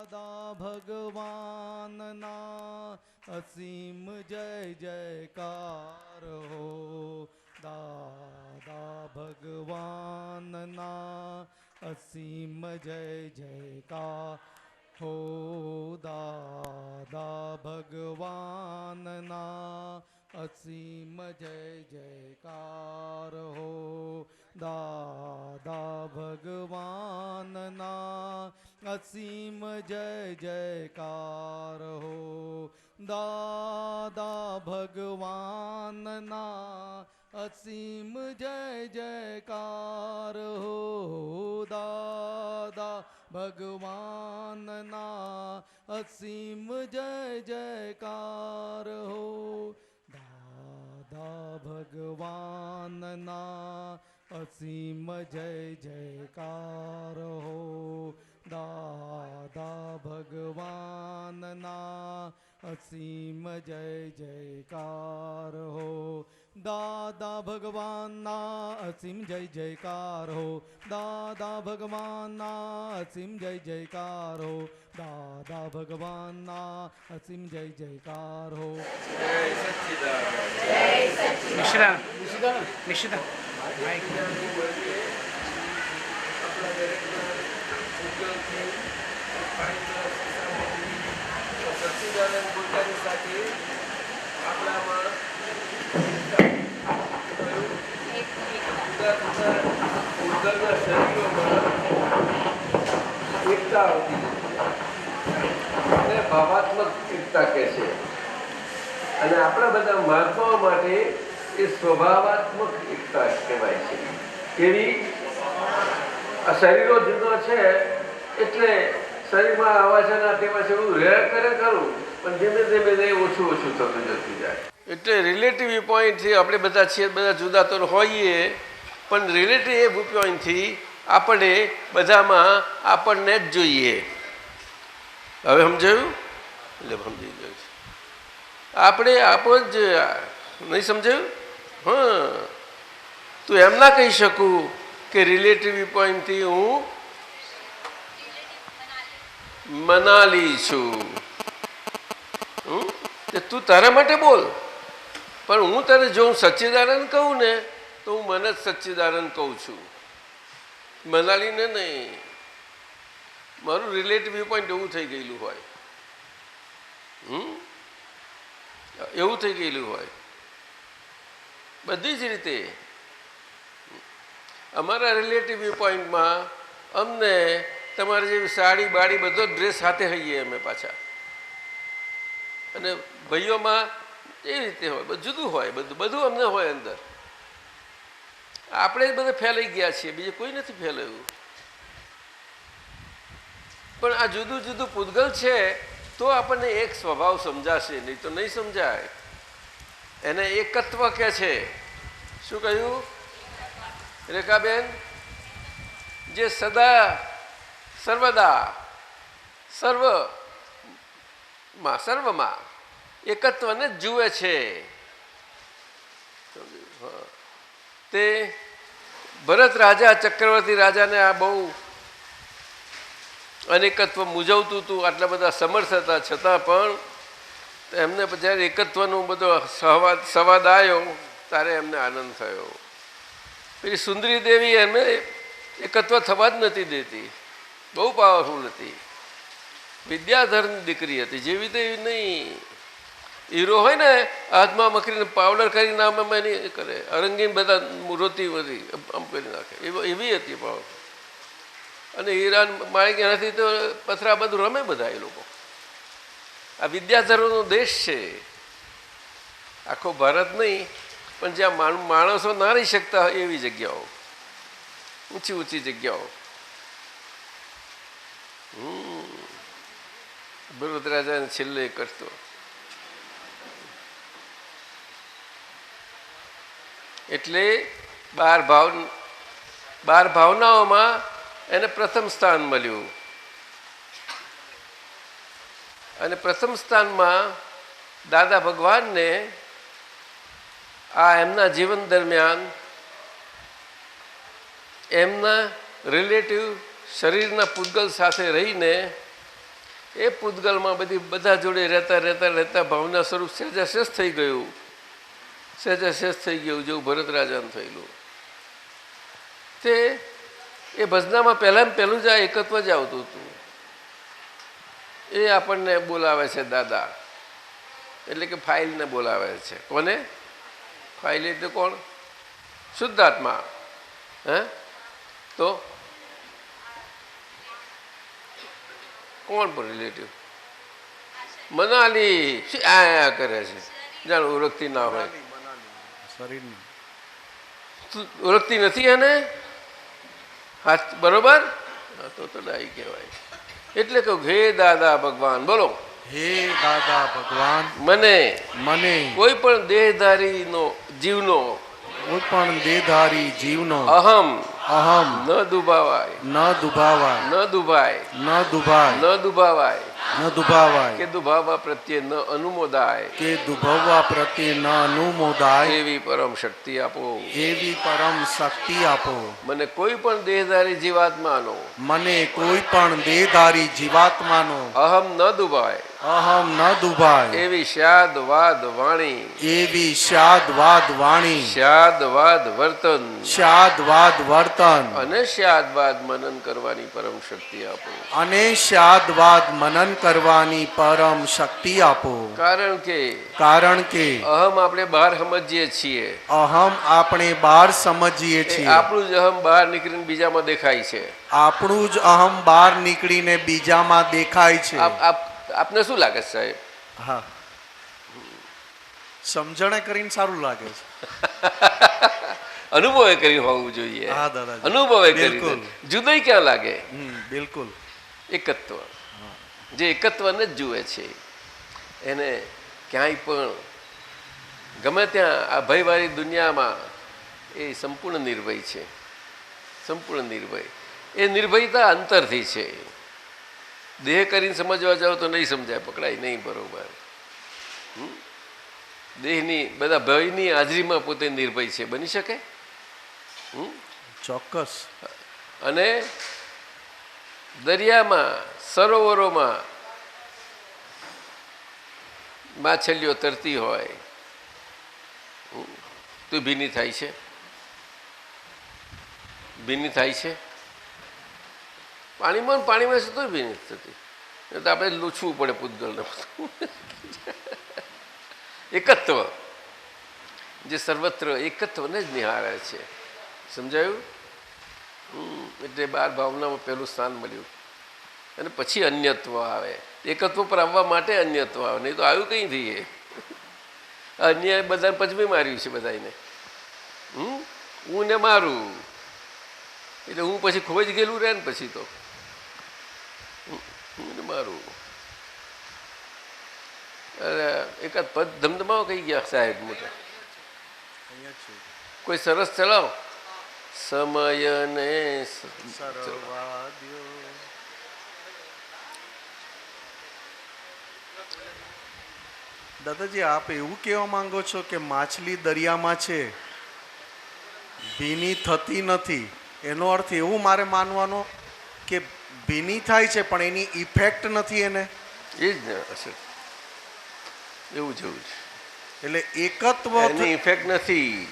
દાદા ભગવાનના અસીમ જય જયકાર હો. દાદા ભગવાનના અસીમ જય જયકાર હો. દાદા ભગવાનના અસીમ જય જયકાર હો. દાદા ભગવાનના અસીમ જય જયકાર હો. દાદા ભગવાનના અસીમ જય જયકાર હો. દાદા ભગવાનના અસીમ જય જયકાર હો. દાદા ભગવાનના અસીમ જય જયકાર હો. દાદા ભગવાનના અસીમ જય જયકાર હો. દાદા ભગવાનના અસીમ જય જયકાર હો. દાદા ભગવાનના અસીમ જય જયકાર હો. દાદા ભગવાનના અસીમ જય જયકાર હો. નિશિતા સચ્ચિદાનંદ પોતાની સાથે આપણામાં જુદા શરીરોમાં એકતા આવતી અને ભાવાત્મક એકતા કહે છે. અને આપણા બધા મહાત્માઓ માટે એ સ્વભાવાત્મક એકતા કહેવાય છે. કેવી? આ શરીરો જુદો છે એટલે શરીરમાં આવા છે ને તેમાં છે એવું રહ્યા કરે ખરું, પણ ધીમે ધીમે ઓછું ઓછું થતું જતું જાય. એટલે રિલેટિવ વ્યૂ પોઈન્ટથી આપણે બધા છીએ, બધા જુદા તો હોઈએ, પણ રિલેટિવ વ્યૂ પોઈન્ટથી આપણે બધામાં આપણને જ જોઈએ. હવે સમજાયું? એટલે સમજી ગયું છે. આપણે આપણો જ નહીં સમજાયું? હા, તો એમ ના કહી શકું કે રિલેટિવ વ્યૂ પોઈન્ટથી હું મનાલી છું. તું તારા માટે બોલ, પણ હું તને જો હું સચ્ચિદાનંદ કહું ને તો હું મને જ સચ્ચિદાનંદ કહું છું, મનાલીને નહીં. મારું રિલેટિવ વ્યૂ પોઈન્ટ એવું થઈ ગયેલું હોય, એવું થઈ ગયેલું હોય બધી જ રીતે. અમારા રિલેટિવ વ્યૂ પોઈન્ટમાં અમને તમારી જેવી સાડી બાડી બધો ડ્રેસ સાથે હઈએ અમે પાછા. અને ભાઈઓમાં એ રીતે હોય, બધું જુદું હોય, બધું અમને હોય અંદર. આપણે જ બધા ફેલાઈ ગયા છીએ, બીજું કોઈ નથી ફેલાયું. પણ આ જુદું જુદું પૂતગલ છે તો આપણને એક સ્વભાવ સમજાશે, નહીં તો નહીં સમજાય. એને એકત્વ કહે છે. શું કહ્યું રેખાબેન? જે સદા સર્વદા સર્વમાં એકત્વને જ જુએ છે. તે ભરત રાજા, ચક્રવર્તી રાજાને આ બહુ અનેકત્વ મૂંઝવતું હતું. આટલા બધા સમર્થ હતા છતાં પણ એમને જ્યારે એકત્વનો બધો સંવાદ આવ્યો ત્યારે એમને આનંદ થયો. પેલી સુંદરી દેવી એમને એકત્વ થવા જ નથી દેતી, બહુ પાવરફુલ હતી. વિદ્યાધરની દીકરી હતી, જેવી તેવી નહીં. હીરો હોય ને હાથમાં મકરીને પાવડર કરીને આમ એની કરે, અરંગીને બધા રોતી બધી આમ કરી નાખે, એવી હતી પાવરફુલ. અને હીરા માણિક એનાથી તો પથરા બધું રમે બધા એ લોકો. આ વિદ્યાધરોનો દેશ છે આખો ભારત નહીં, પણ જ્યાં માણસો ના રહી શકતા હોય એવી જગ્યાઓ, ઊંચી ઊંચી જગ્યાઓ. ભરત રાજાને છેલ્લે કરતો. એટલે 12 ભાવનાઓમાં એને પ્રથમ સ્થાન મળ્યું. અને પ્રથમ સ્થાનમાં દાદા ભગવાનને આ એમના જીવન દરમિયાન એમના રિલેટિવ શરીરના પૂતગલ સાથે રહીને એ પૂતગલમાં બધા જોડે રહેતા રહેતા રહેતા ભાવના સ્વરૂપ સહેજાશેષ થઈ ગયું, સહેજાશેષ થઈ ગયું જેવું ભરત રાજાને થયેલું. તે એ ભજનામાં પહેલું જ આ એકત્વ જ આવતું હતું. એ આપણને બોલાવે છે દાદા, એટલે કે ફાઇલને બોલાવે છે. કોને? ફાઇલ એટલે કોણ? શુદ્ધાત્મા. હે? તો કોણ પણ રિલેટિવ? મનાલી આ કરે છે, જાણ ઓળખતી ના હોય, ઓળખતી નથી એને. હા બરોબર, તો ડાઈ કહેવાય. એટલે કહું હે દાદા ભગવાન, બોલો હે દાદા ભગવાન, મને કોઈ પણ દેહધારીનો જીવનો, કોઈ પણ દેહધારી જીવનો અહમ અહમ ન દુભાવાય, ન દુભાવાય, ન દુભાય, ન દુભાય, ન દુભાવાય, ન દુભાવાય, કે દુભાવા પ્રત્યે ન અનુમોદાય, કે દુભવવા પ્રત્યે ન અનુમોદાય, એવી પરમ શક્તિ આપો. એવી પરમ શક્તિ આપો. મને કોઈ પણ દેહધારી જીવાત્માનો, મને કોઈ પણ દેહધારી જીવાત્માનો અહમ ન દુભાય, અહમ ન દુભાય, એવી શાદ વાદ વાણી, એવી શાદવાદ વાણી, શાદવાદ વર્તન, શાદવાદ વર્તન અને શાદવાદ મનન કરવાની પરમ શક્તિ આપો. અને શાદવાદ મનન કરવાની પરમ શક્તિ આપો. કારણ કે અહમ આપણે બહાર સમજીએ છીએ, અહમ આપણે બહાર સમજીએ છીએ, આપણું જ અહમ બહાર નીકળીને બીજામાં દેખાય છે. આપણું જ અહમ બહાર નીકળીને બીજામાં દેખાય છે. આપને શું લાગે છે સાહેબ? હા, સમજણે કરીને સારું લાગે છે. અનુભવે કરી હોવું જોઈએ. હા દાદા, અનુભવે કરી. જુદાઈ ક્યાં લાગે? બિલકુલ એકત્વ. જે એકત્વને જ જુએ છે એને ક્યાંય પણ ગમે ત્યાં આ ભયવાળી દુનિયામાં એ સંપૂર્ણ નિર્ભય છે. સંપૂર્ણ નિર્ભય. એ નિર્ભયતા અંતરથી છે. દેહ કરીને સમજવા જાઓ તો નહીં સમજાય, પકડાય નહીં બરોબર. દેહની બધા ભયની હાજરીમાં પોતે નિર્ભય છે, બની શકે? ચોક્કસ. અને દરિયામાં સરોવરોમાં માછલીઓ તરતી હોય તો ભીની થાય છે, ભીની થાય છે. પાણીમાં શું તો ભીની થતી, તો આપણે લૂછવું પડે પૂતગલને. એકત્વ જે સર્વત્ર એકત્વને જ નિહાળે છે. સમજાયું? એટલે બાર ભાવનામાં પહેલું સ્થાન મળ્યું અને પછી અન્યત્વ આવે. એકત્વ પર આવવા માટે અન્યત્વ આવે, નહીં તો આવ્યું કંઈ થઈએ. અન્ય બધાને પચમી માર્યું છે બધાને. હું ને મારું એટલે હું પછી ખોઈ જ ગયેલું રહે ને પછી તો હું ને મારું. અરે એકાદ પદ ધમધમાવો કહી ગયા સાહેબ મોટા. કોઈ સરસ ચલાવો. સમયને દાદાજી, આપ એવું કહેવા માંગો છો કે માછલી દરિયામાં છે, ભીની થતી નથી. એનો અર્થ એવું મારે માનવાનો કે ભીની થાય છે પણ એની ઇફેક્ટ નથી એને. એ જ ને અસર એવું જેવું છે. એટલે એકત્વ એની ઇફેક્ટ નથી,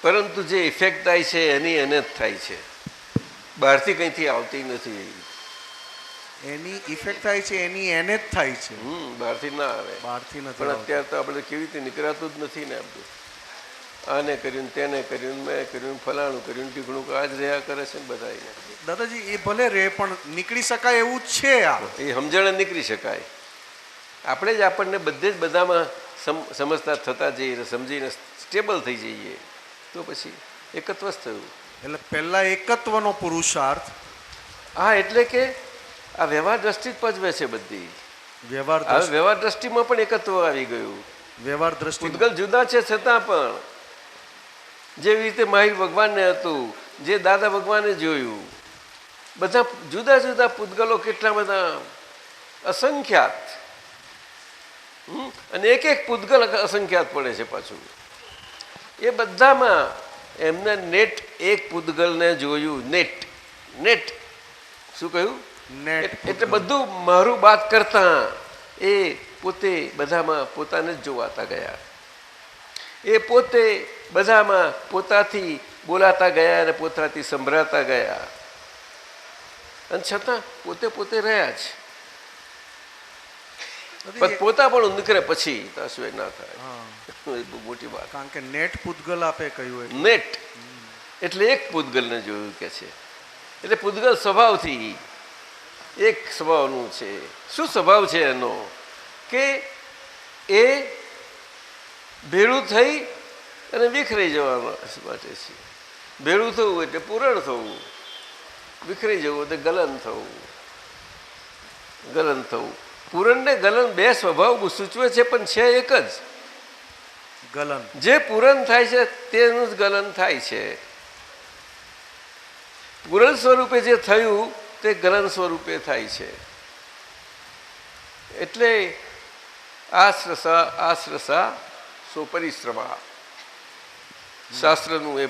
પરંતુ જે ઇફેક્ટ થાય છે એની એને જ થાય છે, બહારથી કંઈથી આવતી નથી. એની ઇફેક્ટ થાય છે એની એને જ થાય છે, બહારથી ના આવે. બહારથી નથી. પણ અત્યારે તો આપણે કેવી રીતે નીકળાતું જ નથી ને. આપણું આને કર્યું, તેને કર્યું, મેં કર્યું, ફલાણું કર્યું, ટીકણું આ જ રહ્યા કરે છે ને બધા. દાદાજી, એ ભલે રે પણ નીકળી શકાય એવું જ છે. એ સમજણે નીકળી શકાય. આપણે જ આપણને બધે જ બધામાં સમજતા થતા જઈએ, સમજીને સ્ટેબલ થઈ જઈએ તો પછી એકત્વ જ થયું. એટલે પહેલા એકત્વનો પુરુષાર્થ. હા, એટલે કે આ વ્યવહાર દ્રષ્ટિ જ પજવે છે બધી. વ્યવહાર દ્રષ્ટિમાં પણ એકત્વ આવી ગયું. વ્યવહાર દ્રષ્ટિ પૂતગલ જુદા છે છતાં પણ જેવી રીતે મહાવીર ભગવાનને હતું, જે દાદા ભગવાને જોયું, બધા જુદા જુદા પૂતગલો કેટલા બધા અસંખ્યાત. અને એક એક પૂતગલ અસંખ્યાત પડે છે પાછું. એ બધામાં એમને નેટ એક પૂતગલને જોયું. નેટ શું કહ્યું? નેટ એટલે બધું મારું વાત કરતા એ પોતે બધામાં પોતાને જ જોવાતા ગયા. એ પોતે બધામાં પોતાથી બોલાતા ગયા અને પોતાથી સંભળાતા ગયા, અને છતાં પોતે પોતે રહ્યા જ. પણ પોતા પણ નીકળે પછી તો શું એ ના થાય. એ બહુ મોટી વાત. કારણ કે નેટ પૂતગલ આપે કહ્યું એટલે. નેટ એટલે એક પૂતગલને જોયું કે છે. એટલે પૂતગલ સ્વભાવથી એક સ્વભાવનું છે. શું સ્વભાવ છે એનો? કે એ ભેળું થઈ અને વિખરાઈ જવા માટે છે. ભેળું થવું એટલે પૂરણ થવું, વિખરાઈ જવું એટલે ગલન થવું. ગલન થવું, પૂરણ ને ગલન બે સ્વભાવ સૂચવે છે, પણ છે એક જ. ગલન જે પૂરણ થાય છે તેનું જ ગલન થાય છે. પૂરણ સ્વરૂપે જે થયું તે ગલન સ્વરૂપે થાય છે. એટલે આશ્રસા સો પરિશ્રમા શાસ્ત્રનું એ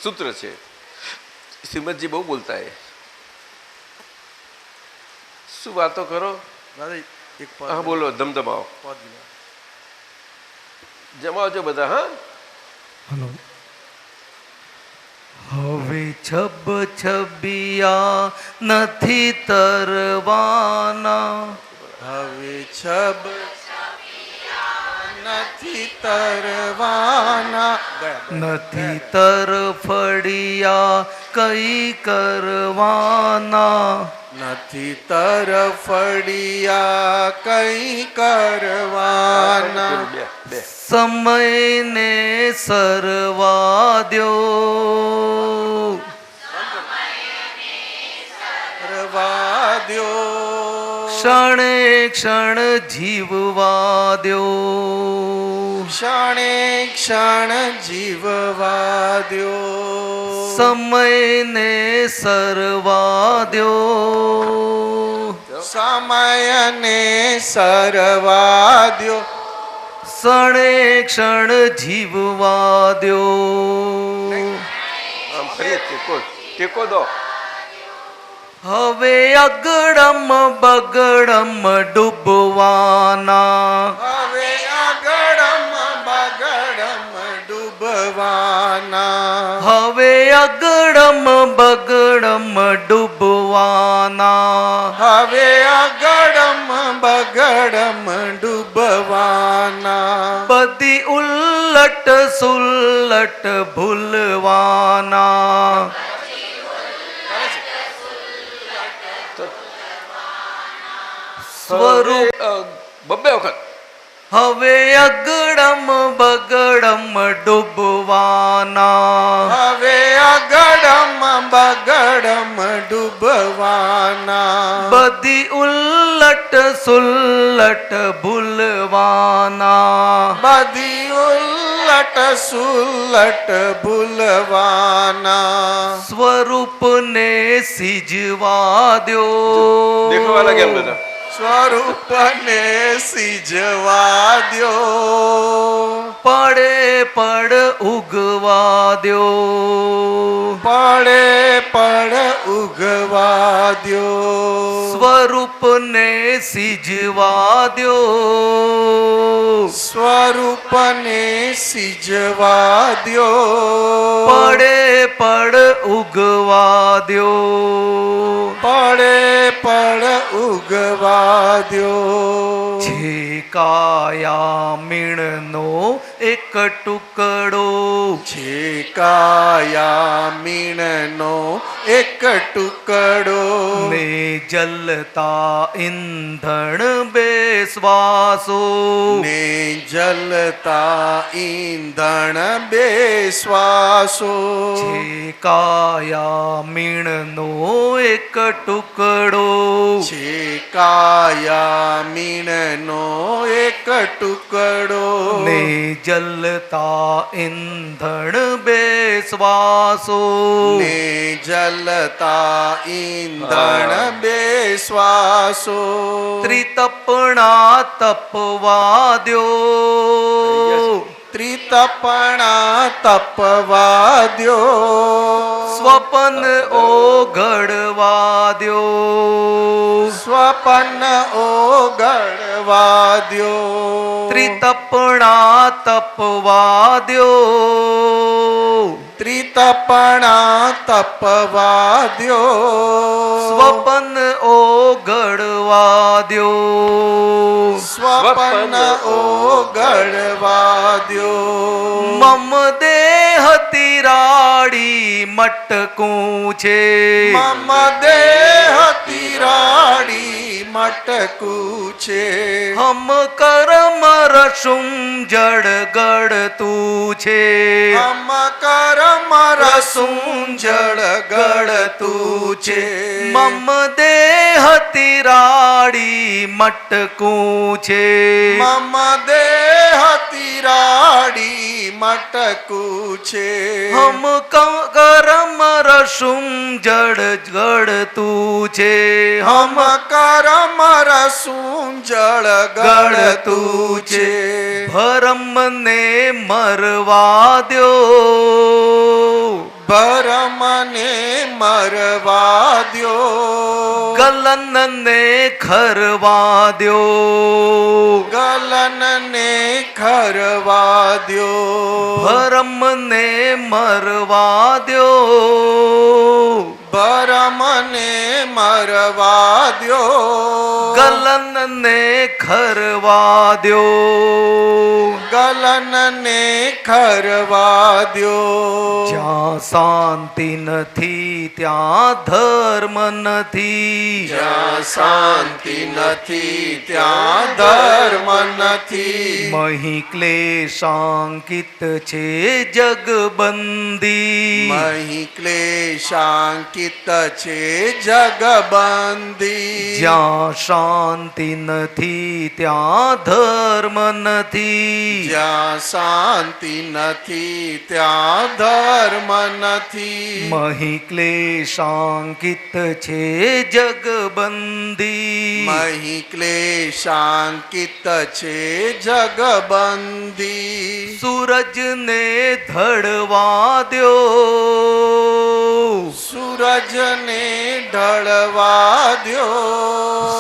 સૂત્ર છે. શ્રીમદજી બહુ બોલતા એ. શું વાતો કરો? દાદા એક હા બોલો, ધમધમાવો, જમાવજો બધા. હા હલો. હવે છબ છબિયા નથી તરવાના, હવે છબ નથી તરવાના, નથી તરફડિયા કઈ કરવાના, નથી તરફડિયા કઈ કરવાના. બે બે સમયને સરવા દ્યો, રવા દ્યો, ક્ષણે ક્ષણ જીવવા દ્યો, ક્ષણે ક્ષણ જીવવા દ્યો, સમયને સરવા દ્યો, સમયને સરવા દ્યો, ક્ષણે ક્ષણ જીવવા દ્યો. આમ ફરી ટેકો દો. હવે અગડમ બગડમ ડૂબવાના, હવે આગળમ બગડમ ડૂબવાના, હવે અગડમ બગડમ ડૂબવાના, હવે આગળમ બગડમ ડૂબવાના, બધી ઉલ્લટ સુલ્લટ ભૂલવાના, સ્વરૂપ બબ્બે વખત. હવે અગડમ બગડમ ડૂબવાના, હવે આગળમ બગડમ ડૂબવાના, બધી ઉલ્લટ સુલ્લટ ભૂલવાના, બધી ઉલ્લટ સુલ્લટ ભૂલવાના, સ્વરૂપને સિજવા દ્યો, દેખવા લાગ્યા બધા. સ્વરૂપને સિજવા દ્યો, પડે પડ ઉગવા દ્યો, પડે પડ ઉગવા દ્યો, સ્વરૂપને સિજવા દ્યો, સ્વરૂપને સિજવા દ્યો, પડે પડ ઉગવા દ્યો, પડે પડ ઉગવા દ્યો, છે કાયા મીણનો એક ટુકડો, છે કાયા મીણનો એક ટુકડો, ને જલતા ઈંધણ બેસવાસો, ને જલતા ઈંધણ બેસવાસો, છે કાયા મીણનો એક ટુકડો, છે કાયા મીણનો એક ટુકડો, ને જલતા ઈંધણ બેસવાસો, ને જલતા ઈંધણ બેસવાસો, ત્રિતપણા તપવા દ્યો, ત્રિતપણા તપવા દ્યો, સ્વપન ઓગળવા દ્યો, સ્વપન ઓગળવા દ્યો, ત્રિતપણા તપવા દ્યો, ત્રિતપણા તપવા દ્યો, સ્વપન ઓગળવા દ્યો, સ્વપન ઓગળવા દ્યો, મમ દેહ તિરાડી મટકું છે, મમ દેહ તિરાડી મટકું છે, હમ કર્મ રસુમ જડ ગળતું છે, હમ કર્મ રસું જળ ગળતું છે, મમ દેહ તિરાડી મટકું છે, મમ દેહ તિરાડી મટકું છે, હમ કર્મ રસુમ જડ ગળતું છે, હમ કર્મ રસું જળ ગળતું છે, ભરમને મરવા દ્યો, ભરમને મરવા દ્યો, ગલનને ખરવા દ્યો, ગલનને ખરવા દ્યો, ભરમને મરવા દ્યો, ભરમને મરવા દ્યો, ગલનને ખરવા દ્યો, ગલનને ખરવા દ્યો, જ્યાં શાંતિ નથી ત્યાં ધર્મ નથી, જ્યાં શાંતિ નથી ત્યાં ધર્મ નથી, મહી ક્લેશાંકિત છે જગબંધી, મહી ક્લેશાંકિત છે જગબંધી, જ્યાં શાંતિ નથી ત્યાં ધર્મ નથી, જ્યાં શાંતિ નથી ત્યાં ધર્મ નથી, મહી ક્લેશાંકિત છે જગબંધી, મહી ક્લેશાંકિત છે જગબંધી, સૂરજને ધડવા દ્યો, સૂરજને ઢળવા દ્યો,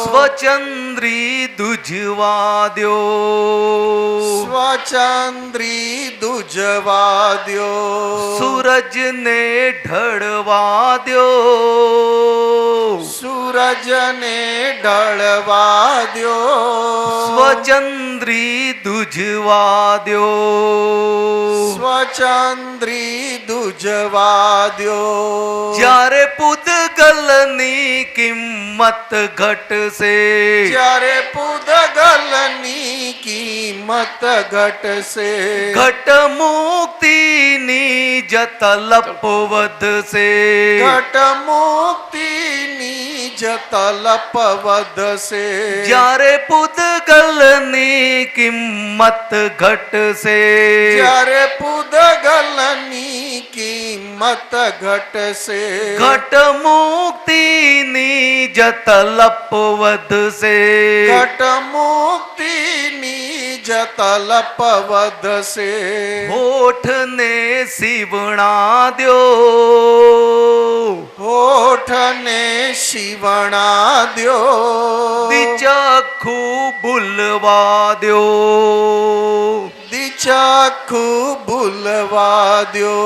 સ્વચંદ્રી દુજવા દ્યો, સ્વચંદ્રી દુજવા દ્યો, સૂરજને ઢળવા દ્યો, સૂરજને ઢળવા દ્યો, સ્વચંદ્રી દુજવા દ્યો, સ્વચંદ્રી દુજવા દ્યો, જ્યારે પૂતગલની કિંમત ઘટશે, જ્યારે પૂદગલની કિંમત ઘટશે, ઘટ મુક્તિની જતલપ વધશે, ઘટ મુક્તિની જતલપ વધશે, જ્યારે પૂતગલની કિંમત ઘટશે, જ્યારે પૂદગલની કિંમત ઘટશે, ઘટ મુક્તિની જતલપ વધશે, ઘટ મુક્તિની જતલપ વધશે, હોઠને સીવણા દ્યો, હોઠને શિવણા દ્યો, દિચખું ભૂલવા દ્યો, દિચાખું ભૂલવા દ્યો,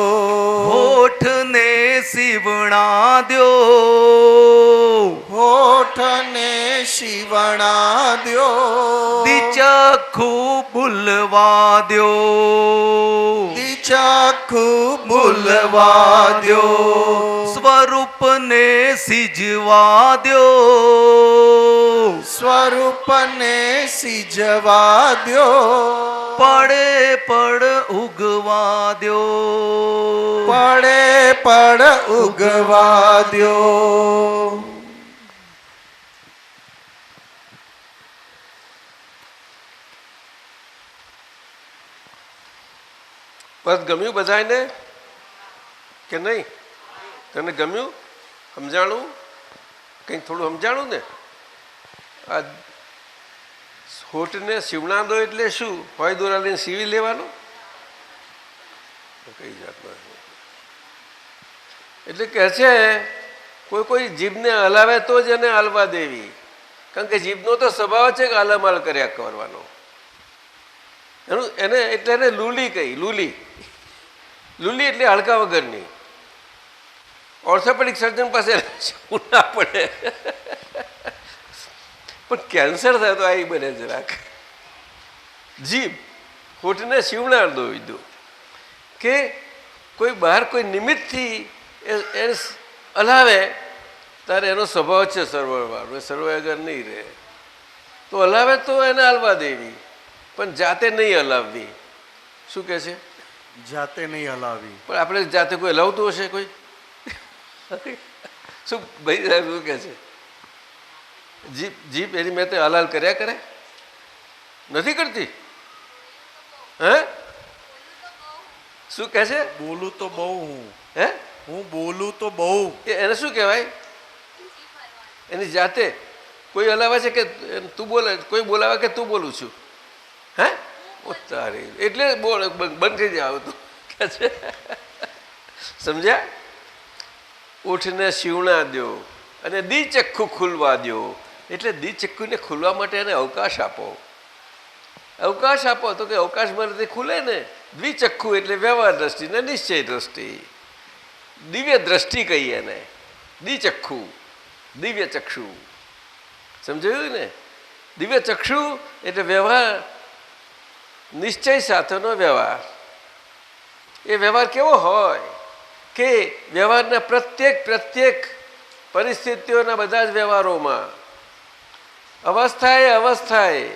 હોઠને સીવણા દ્યો, હોઠને શિવણા દ્યો, દિચખું ભૂલવા દ્યો, દિચાખું ભૂલવા દ્યો, સ્વરૂપને સિજવા દ્યો, સ્વરૂપને સિજવા દ્યો, પડે પડ ઉગવા દ્યો, પડે પડ ઉગવા દ્યો. બસ ગમ્યું બધાને કે નહીં? તને ગમ્યું? સમજાણું? કંઈક થોડું સમજાણું ને? આ હોઠને સીવણા દો એટલે શું? હોય દોરા લઈને સીવી લેવાનો? કઈ જાતના એટલે કહે છે કોઈ જીભને હલાવે તો જ એને હાલવા દેવી, કારણ કે જીભનો તો સ્વભાવ છે કે હાલમાલ કર્યા કરવાનો. એને લૂલી કહી. લૂલી એટલે હડકા વગરની. ઓર્થોપેડિક સર્જન પાસે ના પડે, પણ કેન્સર થાય તો આ બને જરાક. જીભ હોઠને શિવણાર દો દીધું કે કોઈ બહાર કોઈ નિમિત્તથી એને હલાવે ત્યારે એનો સ્વભાવ છે સર્વવાળો, સર્વ આગળ નહીં રહે. તો હલાવે તો એને હાલવા દેવી, પણ જાતે નહીં હલાવવી. શું કહે છે? જાતે નહીં હલાવી. પણ આપણે જાતે કોઈ હલાવતું હશે કોઈ? શું ભાઈ સાહેબ શું કહે છે? જીપ એની મેં તો હલાલ કર્યા કરે નથી કરતી. હે શું કહે છે? બોલું તો બહુ હું. હે હું બોલું તો બહુ. એને શું કહેવાય? એની જાતે કોઈ હલાવે છે કે તું બોલે, કોઈ બોલાવે કે તું બોલું છું? હે તારી એટલે બોલ બંધ થઈ જાય તું કે છે. સમજ્યા? ઊઠને શિવણા દો અને દ્વિચક્ષુ ખુલવા દો. એટલે દ્વિચક્ષુને ખુલવા માટે એને અવકાશ આપો. અવકાશ આપો તો કે અવકાશ મારાથી ખુલે ને. દ્વિચક્ષુ એટલે વ્યવહાર દ્રષ્ટિ ને નિશ્ચય દ્રષ્ટિ, દિવ્ય દ્રષ્ટિ કહીએ એને. દ્વિચક્ષુ, દિવ્ય ચક્ષુ. સમજાયું ને? દિવ્ય ચક્ષુ એટલે વ્યવહાર, નિશ્ચય સાથેનો વ્યવહાર. એ વ્યવહાર કેવો હોય કે વ્યવહારના પ્રત્યેક પરિસ્થિતિઓના બધા જ વ્યવહારોમાં અવસ્થાએ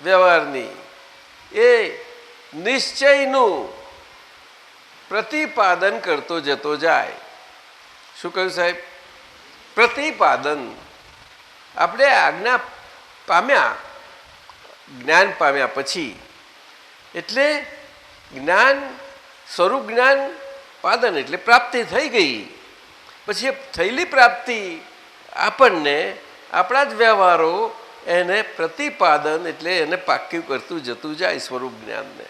વ્યવહારની એ નિશ્ચયનું પ્રતિપાદન કરતો જતો જાય. શું કહ્યું સાહેબ? પ્રતિપાદન. આપણે આજ્ઞા પામ્યા, જ્ઞાન પામ્યા પછી એટલે જ્ઞાન, સ્વરૂપ જ્ઞાન પાદન એટલે પ્રાપ્તિ થઈ ગઈ. પછી એ થયેલી પ્રાપ્તિ આપણને આપણા જ વ્યવહારો એને પ્રતિપાદન એટલે એને પાક્યું કરતું જતું જાય સ્વરૂપ જ્ઞાનને.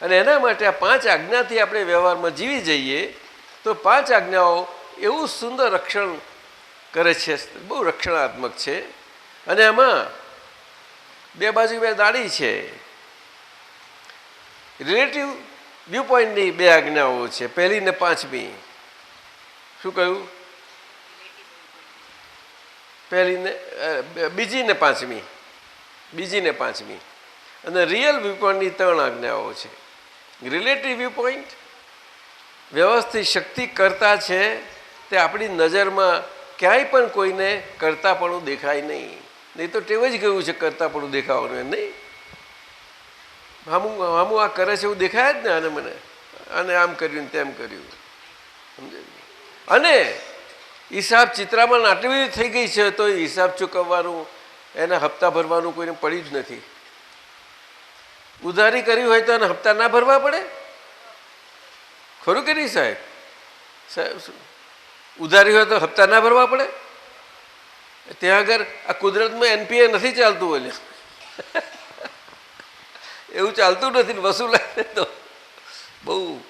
અને એના માટે આ 5 આજ્ઞાથી આપણે વ્યવહારમાં જીવી જઈએ તો 5 આજ્ઞાઓ એવું સુંદર રક્ષણ કરે છે, બહુ રક્ષણાત્મક છે. અને એમાં બે બાજુ બે દાડી છે. રિલેટિવ વ્યૂ પોઈન્ટની 2 આજ્ઞાઓ છે, પહેલી ને 5મી. શું કહ્યું? બીજી ને પાંચમી. અને રિયલ વ્યૂ પોઈન્ટની 3 આજ્ઞાઓ છે. રિલેટિવ વ્યૂ પોઈન્ટ વ્યવસ્થિત શક્તિ કરતા છે, તે આપણી નજરમાં ક્યાંય પણ કોઈને કરતાપણું દેખાય નહીં. નહીં તો ટેવ જ ગયું છે કરતાપણું દેખાવાનું. નહીં હામું આ કરે છે એવું દેખાય જ ને. આને મને આને આમ કર્યું તેમ કર્યું. સમજે? અને હિસાબ ચિત્રામાં આટલી બધી થઈ ગઈ છે તો હિસાબ ચૂકવવાનું, એના હપ્તા ભરવાનું કોઈને પડી જ નથી. ઉધારી કરી હોય તો એને હપ્તા ના ભરવા પડે? ખરું કે નહીં સાહેબ? ઉધારી હોય તો હપ્તા ના ભરવા પડે? ત્યાં આગળ આ કુદરતમાં એનપીએ નથી ચાલતું બોલે. એવું ચાલતું નથી. વસૂલાય તો બહુ.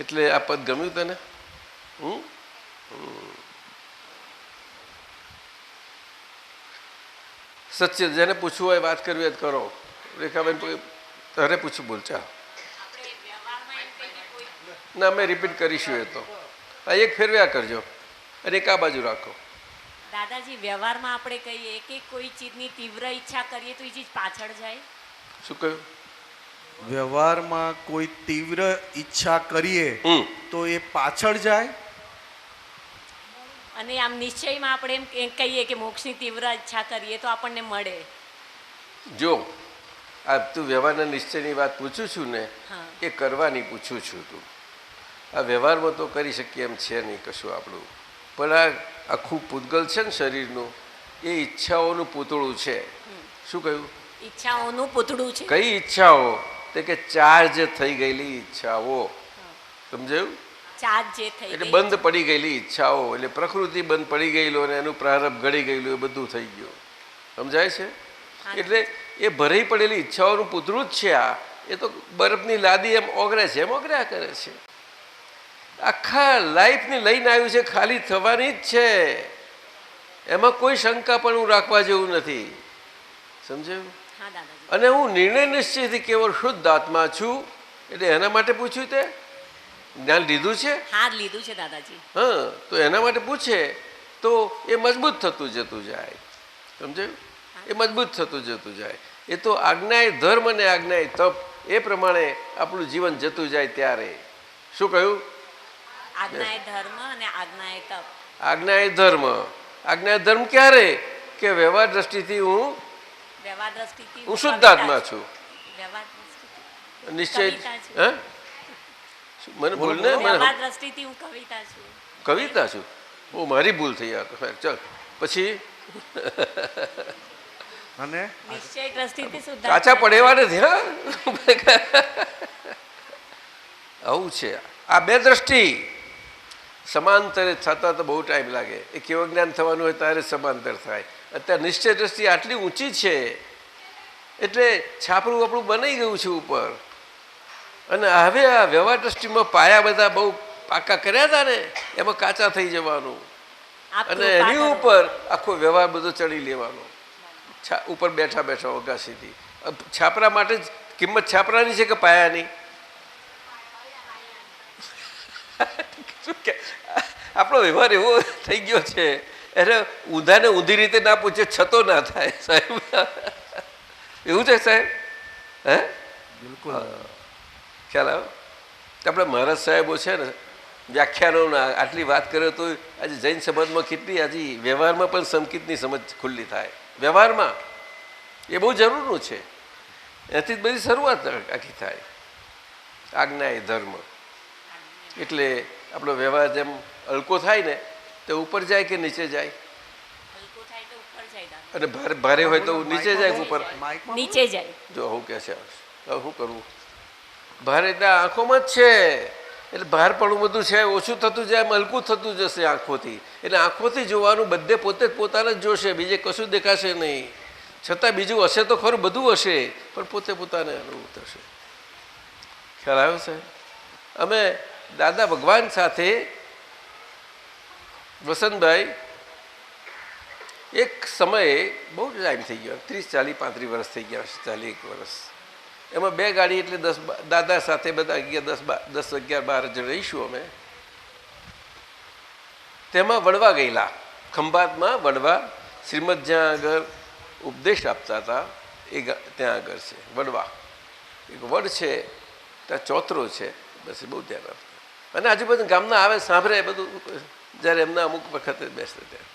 એટલે આ પદ ગમ્યું તને? સચ્ચે જેને પૂછવું હોય, વાત કરવી હોય કરો. રેખાબેન તારે પૂછું, બોલ. ચા ના અમે રિપીટ કરીશું. એ તો આ એક ફેરવ્યા કરજો અને એક આ બાજુ રાખો. દાદાજી, વ્યવહારમાં આપણે કહીએ કે કોઈ ચીજની તીવ્ર ઈચ્છા કરીએ તો એ ચીજ પાછળ જાય. શું કહ્યું? વ્યવહારમાં કોઈ તીવ્ર ઈચ્છા કરીએ તો એ પાછળ જાય. અને આમ નિશ્ચયમાં આપણે એમ કહીએ કે મોક્ષની તીવ્ર ઈચ્છા કરીએ તો આપણને મળે. જો આ તું વ્યવહારના નિશ્ચયની વાત પૂછું છું ને, એ કરવાની પૂછું છું. તું આ વ્યવહારમાં તો કરી શકીએ એમ છે નહીં કશું આપણું. પણ આ આખું પૂતગલ છે ને શરીરનું, એ ઈચ્છાઓનું પૂતળું છે. શું કહ્યું? ઈચ્છાઓનું પૂતળું છે. કઈ ઈચ્છાઓ? તે કે ચાર્જ થઈ ગયેલી ઈચ્છાઓ. સમજાયું? ચાર્જ જે થઈ એટલે બંધ પડી ગયેલી ઈચ્છાઓ, એટલે પ્રકૃતિ બંધ પડી ગયેલું અને એનું પ્રારંભ ઘડી ગયેલું, એ બધું થઈ ગયું. સમજાય છે? એટલે એ ભરાઈ પડેલી ઈચ્છાઓનું પૂતળું જ છે આ. એ તો બરફની લાદી એમ ઓગળે છે, એમ ઓગળ્યા કરે છે. આખા લાઈફને લઈને આવ્યું છે, ખાલી થવાની જ છે. એમાં કોઈ શંકા પણ હું રાખવા જેવું નથી. સમજાયું? હા દાદાજી. અને હું નિર્ણય નિશ્ચયથી કેવળ શુદ્ધ આત્મા છું. એટલે એના માટે પૂછ્યું તે જ્ઞાન લીધું છે? હા લીધું છે દાદાજી. હા, તો એના માટે પૂછે તો એ મજબૂત થતું જતું જાય. સમજાયું? એ મજબૂત થતું જતું જાય. એ તો આજ્ઞાએ ધર્મ અને આજ્ઞાએ તપ એ પ્રમાણે આપણું જીવન જતું જાય ત્યારે. શું કહ્યું? આજ્ઞાએ ધર્મ અને આજ્ઞાએ તપ. આજ્ઞાએ ધર્મ. આજ્ઞાએ ધર્મ ક્યારે? કે વ્યવહાર દ્રષ્ટિથી હું વ્યવહાર દ્રષ્ટિથી હું શુદ્ધાત્મા છું. વ્યવહાર દ્રષ્ટિથી નિશ્ચય. કવિતા છું. હે? મને ભૂલ ને વ્યવહાર દ્રષ્ટિથી હું કવિતા છું. કવિતા છું. ઓ મારી ભૂલ થઈ આ તો. ચાલ પછી અને નિશ્ચય દ્રષ્ટિથી શુદ્ધ કાચા પડેવા નથી. હા, આવું છે. આ બે દ્રષ્ટિ સમાંતરે થતા તો બહુ ટાઈમ લાગે. એ કેવું જ્ઞાન થવાનું હોય ત્યારે સમાંતર થાય. અત્યારે નિશ્ચય દ્રષ્ટિ આટલી ઊંચી છે એટલે છાપરું આપણું બની ગયું છે ઉપર. અને હવે આ વ્યવહાર દ્રષ્ટિમાં પાયા બધા બહુ પાકા કર્યા હતા ને, એમાં કાચા થઈ જવાનું. અને એની ઉપર આખો વ્યવહાર બધો ચડી લેવાનો. ઉપર બેઠા બેઠા અગાસીથી. છાપરા માટે જ કિંમત છાપરાની છે કે પાયાની? આપણો વ્યવહાર એવો થઈ ગયો છે એટલે ઊંધાને ઊંધી રીતે ના પૂછે છતો ના થાય સાહેબ. એવું છે સાહેબ? હે બિલકુલ ખ્યાલ આવે? આપણે મહારાજ સાહેબો છે ને વ્યાખ્યાનોના આટલી વાત કરે તો આજે જૈન સમાજમાં કેટલી હજી વ્યવહારમાં પણ સંકિતની સમજ ખુલ્લી થાય. વ્યવહારમાં એ બહુ જરૂરનું છે. એથી જ બધી શરૂઆત આખી થાય. આજ્ઞા એ ધર્મ. એટલે આપણો વ્યવહાર જેમ હલકો થાય ને તો ઉપર જાય કે નીચે જાય? હલકું થાય તો ઉપર જાય દાદા. અને ભારે ભારે હોય તો નીચે જાય ઉપર? માઇકમાં નીચે જાય. જો હું કે છે હવે શું કરવું? ભારે એટલે આંખોમાં જ છે. એટલે ભારપણું બધું છે ઓછું થતું જાય, હલકું થતું જશે આંખોથી. એટલે આંખોથી જોવાનું બધે પોતે જ પોતાને જ જોશે, બીજે કશું દેખાશે નહીં. છતાં બીજું હશે તો ખરું, બધું હશે પણ પોતે પોતાને અનુભવ થશે. ખ્યાલ આવ્યો છે? અમે દાદા ભગવાન સાથે વસંતભાઈ એક સમયે બહુ ટાઈમ થઈ ગયો, 30, 40, 35 વર્ષ થઈ ગયા હશે, 41 વર્ષ. એમાં 2 ગાડી એટલે 10 દાદા સાથે બધા 10, 11, 12 જણ રહીશું અમે. તેમાં વડવા ગયેલા, ખંભાતમાં વડવા શ્રીમદ જ્યાં આગળ ઉપદેશ આપતા હતા એ ત્યાં આગળ છે વડવા. એક વડ છે ત્યાં ચોતરો છે, બસ એ બહુ ધ્યાન આપતા. અને આજુબાજુ ગામના આવે સાંભળે બધું જ્યારે એમના અમુક વખતે બેસતા ત્યાં.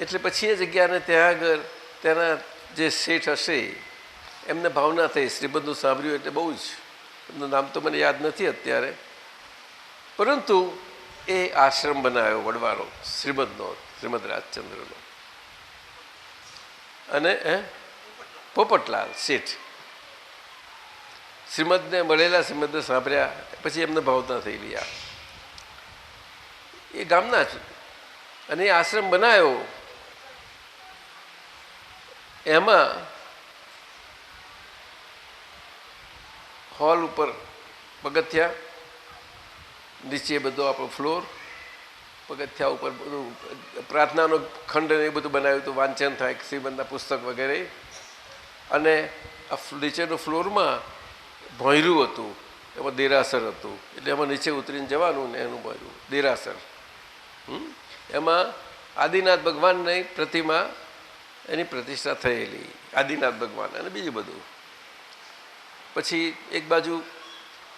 એટલે પછી એ જગ્યાને ત્યાં આગળ તેના જે શેઠ હશે એમને ભાવના થઈ, શ્રીમદનું સાંભળ્યું એટલે બહુ જ. એમનું નામ તો મને યાદ નથી અત્યારે, પરંતુ એ આશ્રમ બનાવ્યો વડવાનો શ્રીમદનો, શ્રીમદ રાજચંદ્રનો. અને પોપટલાલ શેઠ શ્રીમદને મળેલા, શ્રીમદને સાંભળ્યા પછી એમને ભાવના થયેલી. આ એ ગામના જ. અને એ આશ્રમ બનાવ્યો. એમાં હોલ ઉપર પગથિયા, નીચે બધો આપણો ફ્લોર, પગથિયા ઉપર બધું પ્રાર્થનાનો ખંડ ને એ બધું બનાવ્યું હતું, વાંચન થાય શ્રીમદના પુસ્તક વગેરે. અને આ નીચેનો ફ્લોરમાં ભોંયરું હતું, એમાં દેરાસર હતું. એટલે એમાં નીચે ઉતરીને જવાનું ને એનું ભોંયરું દેરાસર. એમાં આદિનાથ ભગવાનની પ્રતિમા, એની પ્રતિષ્ઠા થયેલી, આદિનાથ ભગવાન. અને બીજું બધું પછી એક બાજુ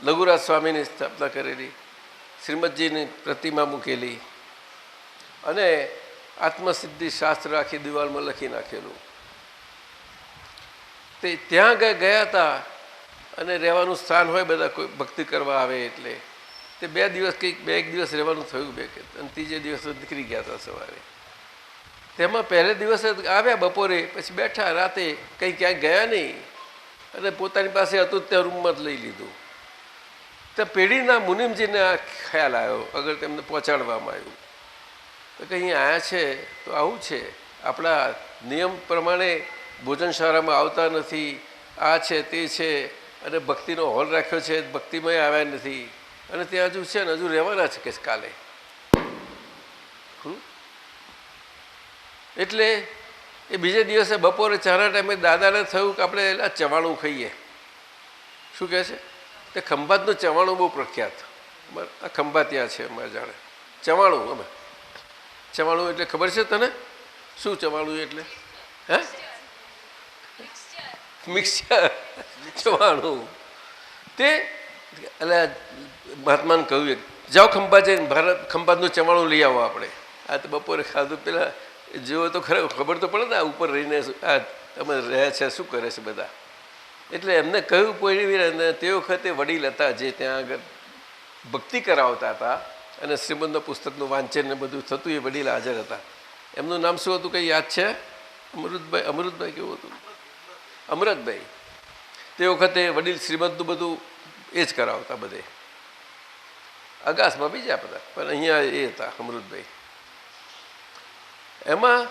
લઘુરાજ સ્વામીની સ્થાપના કરેલી, શ્રીમદજીની પ્રતિમા મૂકેલી, અને આત્મસિદ્ધિ શાસ્ત્ર આખી દિવાલમાં લખી નાખેલું. તે ત્યાં ગયા હતા. અને રહેવાનું સ્થાન હોય, બધા કોઈ ભક્તિ કરવા આવે એટલે તે 2 દિવસ કંઈક 1 દિવસ રહેવાનું થયું, 2 કે અને ત્રીજે દિવસે નીકળી ગયા હતા સવારે. તેમાં પહેલે દિવસે આવ્યા બપોરે, પછી બેઠા, રાતે કંઈ ક્યાંય ગયા નહીં. અને પોતાની પાસે હતું ત્યાં રૂમમાં જ લઈ લીધું. ત્યાં પેઢીના મુનિમજીને આ ખ્યાલ આવ્યો, આગળ તેમને પહોંચાડવામાં આવ્યું તો કે અહીં આવ્યા છે તો આવું છે, આપણા નિયમ પ્રમાણે ભોજનશાળામાં આવતા નથી, આ છે તે છે. અને ભક્તિનો હોલ રાખ્યો છે, ભક્તિમય આવ્યા નથી, અને ત્યાં હજુ છે ને હજુ રહેવાના છે કે કાલે. એટલે એ બીજે દિવસે બપોરે ચાના ટાઈમે દાદાને થયું કે આપણે આ ચવાણું ખાઈએ. શું કહે છે? તે ખંભાતનું ચવાણું બહુ પ્રખ્યાત. આ ખંભાત ત્યાં છે અમારે જાણે ચવાણું. અમે ચવાણું એટલે ખબર છે તને? શું ચવાણું એટલે? હે? મિક્સચર ચવાણું. તે એટલે મહાત્માને કહ્યું જાઓ ખંભાત જઈને ખંભાતનું ચવાણું લઈ આવો આપણે. આ તો બપોરે ખાધું પેલા જેવો તો ખબર તો પડે ને આ ઉપર રહીને આ તમે રહ્યા છે શું કરે છે બધા. એટલે એમને કહ્યું કોઈ તે વખતે વડીલ હતા જે ત્યાં આગળ ભક્તિ કરાવતા હતા અને શ્રીમદના પુસ્તકનું વાંચન ને બધું થતું, એ વડીલ હાજર હતા. એમનું નામ શું હતું કંઈ યાદ છે? અમૃતભાઈ કેવું હતું? અમૃતભાઈ. તે વખતે વડીલ શ્રીમદનું બધું એ જ કરાવતા બધે. આકાશમાં બીજા બધા, પણ અહીંયા એ હતા અમૃતભાઈ. એમાં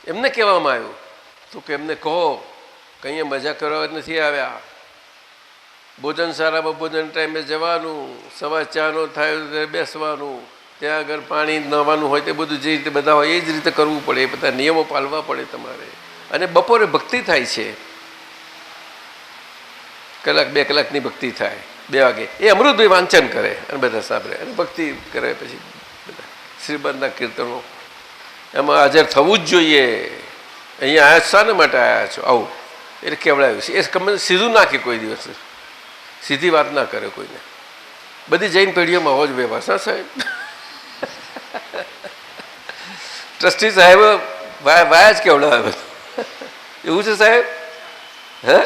એમને કહેવામાં આવ્યું તો કે એમને કહો કે અહીંયા મજા કરવા નથી આવ્યા, ભોજનશાળામાં ભોજન ટાઈમે જવાનું, સવાર ચાનો થાય ત્યારે બેસવાનું, ત્યાં આગળ પાણી નવાનું હોય તે બધું જે રીતે બધા હોય એ જ રીતે કરવું પડે, એ બધા નિયમો પાળવા પડે તમારે. અને બપોરે ભક્તિ થાય છે, કલાક 2 કલાકની ભક્તિ થાય 2 વાગે. એ અમૃતભાઈ વાંચન કરે અને બધા સાંભળે અને ભક્તિ કરે. પછી બધા શ્રીમદના કીર્તનો એમાં હાજર થવું જ જોઈએ. અહીંયા આવ્યા શાને માટે આવ્યા છો આવું એટલે કેવડાવ્યું છે. એ કમે સીધું નાખે, કોઈ દિવસ સીધી વાત ના કરે કોઈને. બધી જૈન પેઢીઓમાં હોવો જ વ્યવહાર. હા સાહેબ, ટ્રસ્ટી સાહેબ વાયા જ કેવડાવે એવું છે સાહેબ. હે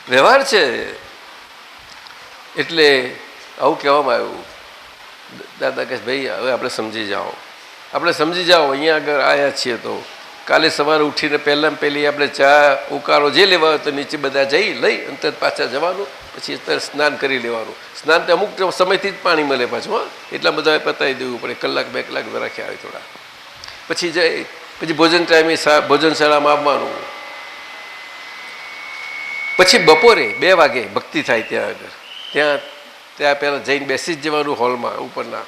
વ્યવહાર છે. એટલે આવું કહેવામાં આવ્યું. દાદા કહે ભાઈ હવે આપણે સમજી જાઓ, આપણે સમજી જાઓ અહીંયા આગળ આવ્યા છીએ તો કાલે સવારે ઉઠીને પહેલી આપણે ચા ઉકાળો જે લેવા હોય તો નીચે બધા લઈ અને પાછા જવાનું. પછી અત્યારે સ્નાન કરી લેવાનું. સ્નાન તો અમુક સમયથી જ પાણી મળે પાછું. હા, એટલા બધા પતાવી દેવું પડે. 1-2 કલાક રાખ્યા હોય થોડા. પછી પછી ભોજન ટાઈમે ભોજનશાળામાં આવવાનું. પછી બપોરે 2 વાગે ભક્તિ થાય ત્યાં આગળ. ત્યાં પહેલાં જઈને બેસી જ જવાનું હોલમાં ઉપરના.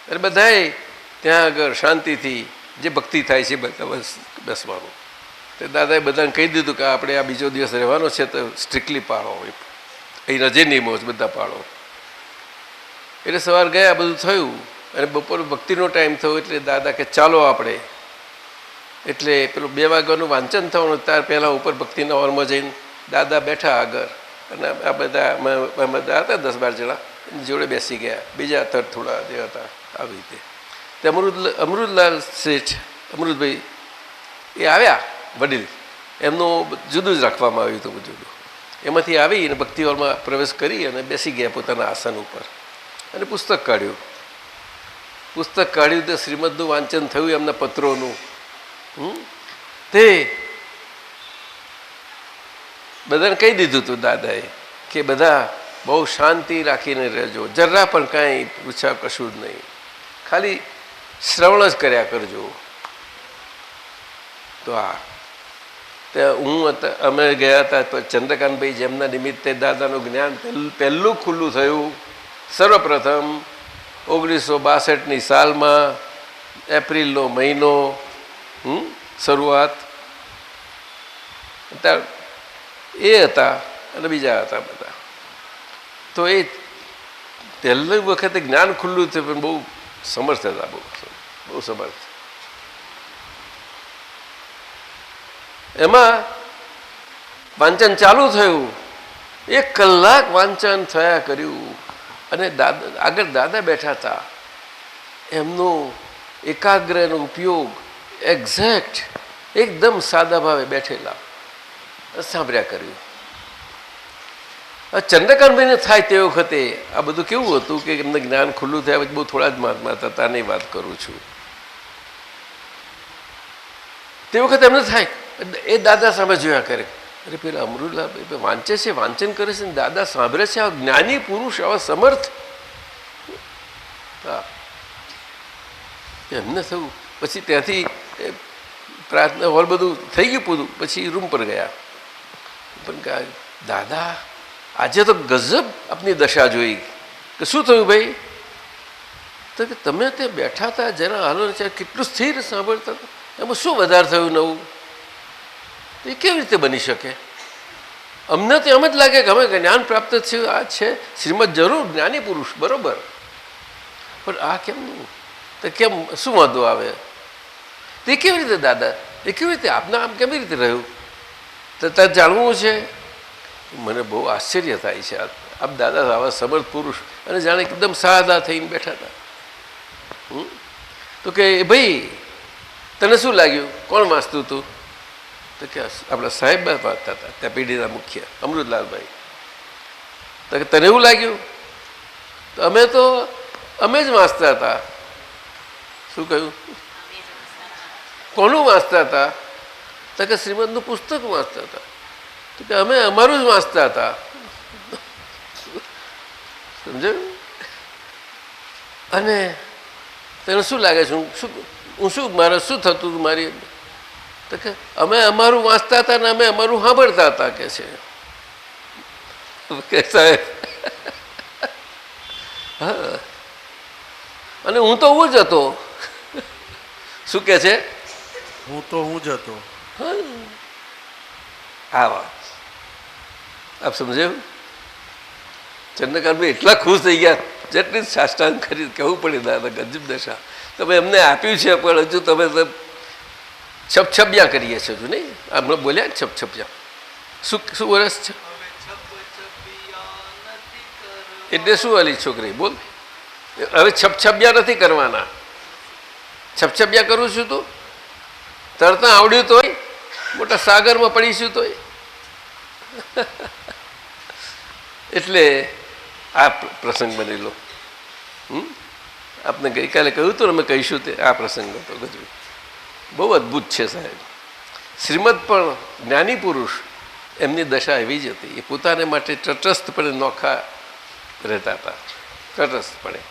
અને બધાએ ત્યાં આગળ શાંતિથી જે ભક્તિ થાય છે બધા બેસવાનું. તે દાદાએ બધાને કહી દીધું કે આપણે આ બીજો દિવસ રહેવાનો છે તો સ્ટ્રિક્ટલી પાળો, અહીંના જે નિયમો છે બધા પાળો. એટલે સવાર ગયા બધું થયું અને બપોરે ભક્તિનો ટાઈમ થયો એટલે દાદા કે ચાલો આપણે. એટલે પેલું 2 વાગ્યાનું વાંચન થવાનું ત્યાર પહેલાં ઉપર ભક્તિના હોલમાં જઈને દાદા બેઠા આગળ અને આ બધા હતા 10-12 જણા એની જોડે બેસી ગયા. બીજા થોડા જે હતા આવી રીતે. તે અમૃતલાલ શેઠ અમૃતભાઈ એ આવ્યા વડીલ, એમનું જુદું જ રાખવામાં આવ્યું હતું જુદું. એમાંથી આવી અને ભક્તિ હોલમાં પ્રવેશ કરી અને બેસી ગયા પોતાના આસન ઉપર અને પુસ્તક કાઢ્યું. તે શ્રીમદનું વાંચન થયું એમના પત્રોનું. તે બધાને કહી દીધું હતું દાદાએ કે બધા બહુ શાંતિ રાખીને રહેજો, જરા પણ કાંઈ પૂછા કશું જ નહીં, ખાલી શ્રવણ જ કર્યા કરજો. તો અમે ગયા હતા ચંદ્રકાંતભાઈ જેમના નિમિત્તે દાદાનું જ્ઞાન પહેલું ખુલ્લું થયું સર્વપ્રથમ 1962ની સાલમાં એપ્રિલનો મહિનો શરૂઆત. એ હતા અને બીજા હતા બધા. તો એ પહેલી વખતે જ્ઞાન ખુલ્લું થયું પણ બહુ સમર્થ હતા, બહુ સમર્થ. એમાં વાંચન ચાલુ થયું, 1 કલાક વાંચન થયા કર્યું અને આગળ દાદા બેઠા હતા. એમનો એકાગ્રનો ઉપયોગ એક્ઝેક્ટ એકદમ સાદા ભાવે બેઠેલા સાંભળ્યા કર્યું. ચંદ્રકાંતભાઈને થાય તે વખતે આ બધું કેવું હતું કે એમને જ્ઞાન ખુલ્લું થયા પછી બહુ થોડા જ મહાત્મા હતા, તાની વાત કરું છું. તે વખતે એમને થાય એ દાદા સામે જોયા કરે, અરે પેલા અમૃતલાલ વાંચે છે, વાંચન કરે છે, દાદા સાંભળે છે, આ જ્ઞાની પુરુષ આવા સમર્થ. હા, એમને થયું. પછી ત્યાંથી પ્રાર્થના હોલ બધું થઈ ગયું પૂરું. પછી રૂમ પર ગયા પણ દાદા આજે તો ગજબ આપની દશા જોઈ. કે શું થયું ભાઈ? તો કે તમે તે બેઠા હતા જરા હાલો કેટલું સ્થિર સાંભળતા હતા, એમાં શું વધારે થયું નવું? એ કેવી રીતે બની શકે? અમને તો એમ જ લાગે કે અમે જ્ઞાન પ્રાપ્ત થયું, આ છે શ્રીમદ જરૂર જ્ઞાની પુરુષ બરોબર, પણ આ કેમનું? તો કેમ શું વાંધો આવે? તે કેવી રીતે દાદા? એ કેવી રીતે આપના આમ કેવી રીતે રહ્યું? તો તારે જાણવું છે? મને બહુ આશ્ચર્ય થાય છે. આપ દાદા આવા સમર્થ પુરુષ અને જાણે એકદમ સાદા થઈને બેઠા હતા. તો કે ભાઈ તને શું લાગ્યું? કોણ વાંચતું હતું? તો કે આપણા સાહેબ વાંચતા હતા, ત્યાં પેઢીના મુખ્ય અમૃતલાલભાઈ. તો કે તને એવું લાગ્યું? તો અમે જ વાંચતા હતા. શું કહ્યું? કોનું વાંચતા હતા? તો કે શ્રીમદનું પુસ્તક વાંચતા હતા. તો કે અમે અમારું જ વાંચતા હતા. સમજાયું? અને તને શું લાગે છે હું શું મારે શું થતું હતું મારી? તો કે અમે અમારું વાંચતા હતા ને અમે અમારું સાંભળતા હતા કે છે સાહેબ. હા, અને હું તો હું જ હતો. શું કે છે? હું તો હું જ હતો. આ વાત આપ સમજાયું? ચંદ્રકાંતભાઈ એટલા ખુશ થઈ ગયા, જેટલી સાષ્ટાંગ કરી કહેવું પડે દાદા ગજબ દશા. તમે એમને આપ્યું છે પણ હજુ તમે છપછપિયા કરીએ છો હજુ નહીં? હમણાં બોલ્યા ને છપછપિયા. શું વર્ષ છે એટલે શું વાલી છોકરી બોલ? હવે છપછપિયા નથી કરવાના. છપછપિયા કરું છું તો તરતા આવડ્યું તોય મોટા સાગરમાં પડીશું તોય. એટલે આ પ્રસંગ બનેલો. આપને ગઈકાલે કહ્યું હતું ને અમે કહીશું તે આ પ્રસંગ હતો ગજુ. બહુ અદ્ભુત છે સાહેબ. શ્રીમદ પણ જ્ઞાની પુરુષ એમની દશા એવી જ હતી. એ પોતાને માટે તટસ્થપણે નોખા રહેતા હતા, તટસ્થપણે.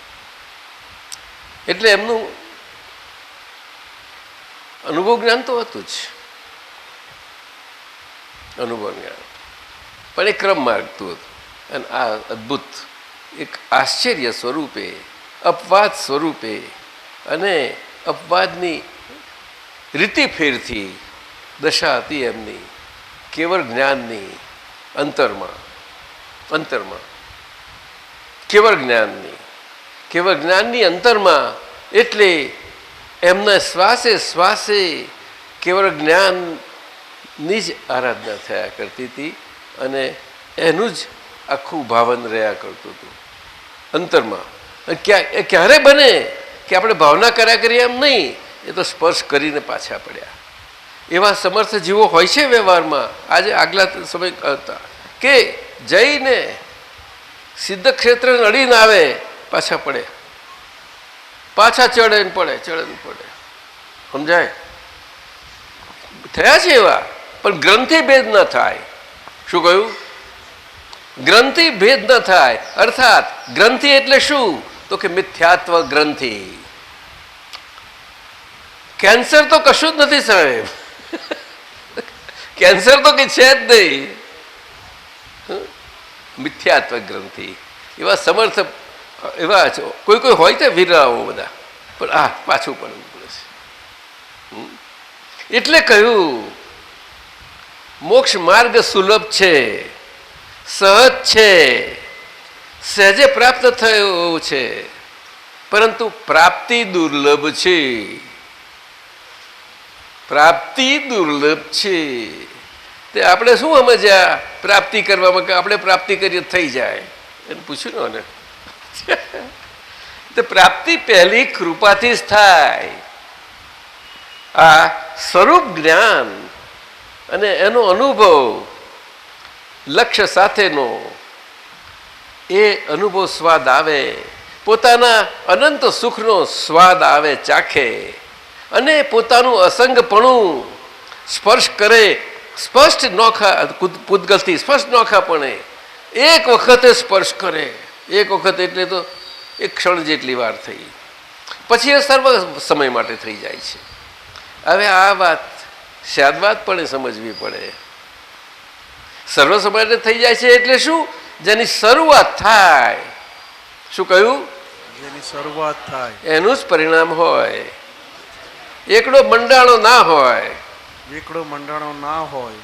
એટલે એમનું અનુભવ જ્ઞાન તો હતું જ, અનુભવ જ્ઞાન, પણ એ ક્રમ માગતું હતું. અને આ અદ્ભુત એક આશ્ચર્ય સ્વરૂપે, અપવાદ સ્વરૂપે અને અપવાદની રીતિ ફેરથી દશા હતી એમની કેવળ જ્ઞાનની અંતરમાં કેવળ જ્ઞાનની અંતરમાં. એટલે એમના શ્વાસે શ્વાસે કેવળ જ્ઞાનની જ આરાધના થયા કરતી હતી અને એનું જ આખું ભાવન રહ્યા કરતું હતું અંતરમાં. ક્યારે બને કે આપણે ભાવના કર્યા કરીએ એમ નહીં, એ તો સ્પર્શ કરીને પાછા પડ્યા. એવા સમર્થ જીવો હોય છે વ્યવહારમાં. આજે આગલા સમય હતા કે જઈને સિદ્ધ ક્ષેત્ર નડીને આવે પાછા પડે, પાછા ચડે ને પડે. સમજાય? થયા છે એવા, પણ ગ્રંથિ ભેદ ન થાય. શું કહ્યું? ગ્રંથિ ભેદ ન થાય. અર્થાત ગ્રંથિ એટલે શું? તો કે મિથ્યાત્વ ગ્રંથિ. કેન્સર તો કશું જ નથી સાહેબ. કેન્સર તો કઈ છે જ નહીં. મિથ્યાત્વ ગ્રંથિ. એવા સમર્થ એવા કોઈ હોય તો વીરાઓ બધા, પણ આ પાછું પડવું પડે છે. એટલે કહ્યું મોક્ષ માર્ગ સુલભ છે, સહજ છે, સહેજે પ્રાપ્ત થયો છે, પરંતુ પ્રાપ્તિ દુર્લભ છે. પ્રાપ્તિ દુર્લભ છે. તે આપણે શું સમજ્યા પ્રાપ્તિ કરવામાં કે આપણે પ્રાપ્તિ કરીએ થઈ જાય? એને પૂછ્યું ને. તે પ્રાપ્તિ પહેલી કૃપાથી જ થાય. આ સ્વરૂપ જ્ઞાન અને એનો અનુભવ લક્ષ્ય સાથેનો એ અનુભવ સ્વાદ આવે, પોતાના અનંત સુખનો સ્વાદ આવે, ચાખે અને પોતાનું અસંગપણું સ્પર્શ કરે. સ્પષ્ટ નોખા પૂતગલથી સ્પષ્ટ નોખાપણે એક વખતે સ્પર્શ કરે. એક વખત એટલે તો એક ક્ષણ જેટલી વાર થઈ, પછી એ સર્વ સમય માટે થઈ જાય છે. હવે આ વાત શાદવાદ પણ સમજવી પડે. સર્વ સમાજને થઈ જાય છે એટલે શું? જેની શરૂઆત થાય. શું કહ્યું? જેની શરૂઆત થાય એનું જ પરિણામ હોય. એકડો મંડાણો ના હોય એકડો મંડાણો ના હોય